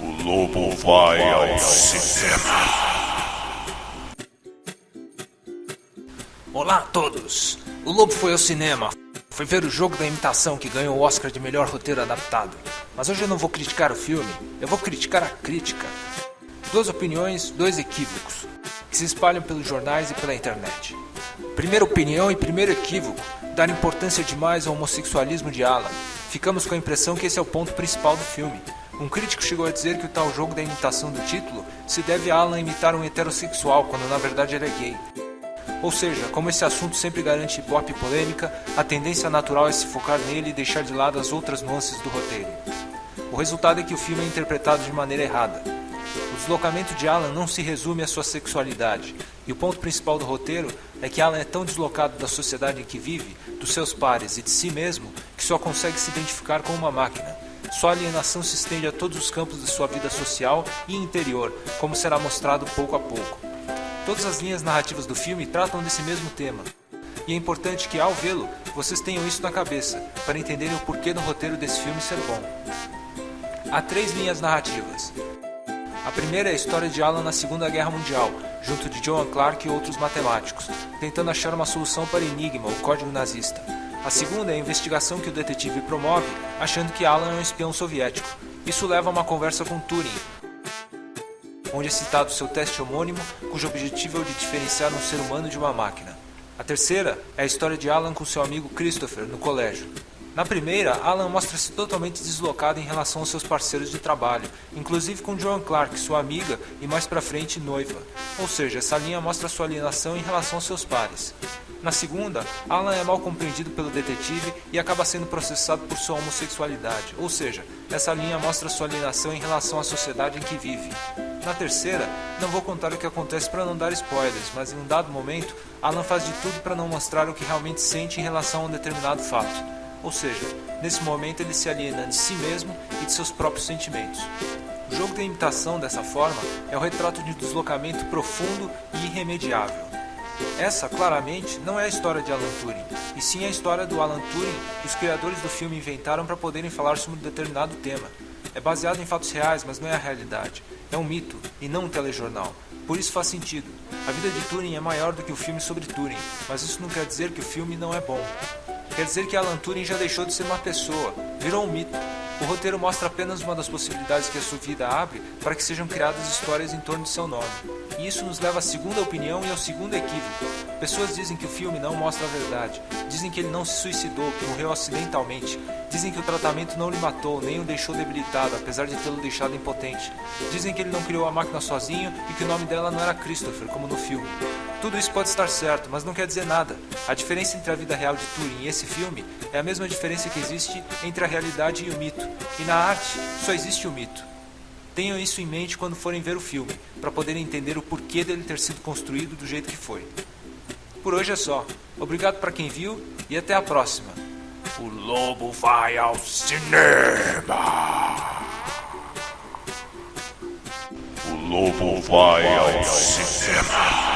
O lobo vai ao cinema. Olá a todos! O Lobo foi ao cinema. Foi ver o Jogo da Imitação que ganhou o Oscar de melhor roteiro adaptado. Mas hoje eu não vou criticar o filme, eu vou criticar a crítica. Duas opiniões, dois equívocos, que se espalham pelos jornais e pela internet. Primeira opinião e primeiro equívoco, dar importância demais ao homossexualismo de Alan. Ficamos com a impressão que esse é o ponto principal do filme. Um crítico chegou a dizer que o tal Jogo da Imitação do título se deve a Alan imitar um heterossexual, quando na verdade ele é gay. Ou seja, como esse assunto sempre garante ibope e polêmica, a tendência natural é se focar nele e deixar de lado as outras nuances do roteiro. O resultado é que o filme é interpretado de maneira errada. O deslocamento de Alan não se resume à sua sexualidade, e o ponto principal do roteiro é que Alan é tão deslocado da sociedade em que vive, dos seus pares e de si mesmo, que só consegue se identificar com uma máquina. Sua alienação se estende a todos os campos de sua vida social e interior, como será mostrado pouco a pouco. Todas as linhas narrativas do filme tratam desse mesmo tema. E é importante que, ao vê-lo, vocês tenham isso na cabeça, para entenderem o porquê do roteiro desse filme ser bom. Há três linhas narrativas. A primeira é a história de Alan na Segunda Guerra Mundial, junto de Joan Clark e outros matemáticos, tentando achar uma solução para o enigma, o código nazista. A segunda é a investigação que o detetive promove, achando que Alan é um espião soviético. Isso leva a uma conversa com Turing, onde é citado seu teste homônimo, cujo objetivo é o de diferenciar um ser humano de uma máquina. A terceira é a história de Alan com seu amigo Christopher, no colégio. Na primeira, Alan mostra-se totalmente deslocado em relação aos seus parceiros de trabalho, inclusive com Joan Clark, sua amiga e mais pra frente noiva. Ou seja, essa linha mostra sua alienação em relação aos seus pares. Na segunda, Alan é mal compreendido pelo detetive e acaba sendo processado por sua homossexualidade, ou seja, essa linha mostra sua alienação em relação à sociedade em que vive. Na terceira, não vou contar o que acontece para não dar spoilers, mas em um dado momento, Alan faz de tudo para não mostrar o que realmente sente em relação a um determinado fato. Ou seja, nesse momento ele se aliena de si mesmo e de seus próprios sentimentos. O Jogo da Imitação, dessa forma, é o retrato de um deslocamento profundo e irremediável. Essa, claramente, não é a história de Alan Turing, e sim a história do Alan Turing que os criadores do filme inventaram para poderem falar sobre um determinado tema. É baseado em fatos reais, mas não é a realidade. É um mito, e não um telejornal. Por isso faz sentido. A vida de Turing é maior do que o filme sobre Turing, mas isso não quer dizer que o filme não é bom. Quer dizer que Alan Turing já deixou de ser uma pessoa, virou um mito. O roteiro mostra apenas uma das possibilidades que a sua vida abre para que sejam criadas histórias em torno de seu nome. E isso nos leva à segunda opinião e ao segundo equívoco. Pessoas dizem que o filme não mostra a verdade, dizem que ele não se suicidou, que morreu acidentalmente, dizem que o tratamento não lhe matou, nem o deixou debilitado, apesar de tê-lo deixado impotente. Dizem que ele não criou a máquina sozinho e que o nome dela não era Christopher, como no filme. Tudo isso pode estar certo, mas não quer dizer nada. A diferença entre a vida real de Turing e esse filme é a mesma diferença que existe entre a realidade e o mito. E na arte, só existe o mito. Tenham isso em mente quando forem ver o filme, para poderem entender o porquê dele ter sido construído do jeito que foi. Por hoje é só. Obrigado para quem viu e até a próxima. O lobo vai ao cinema. O lobo vai ao cinema.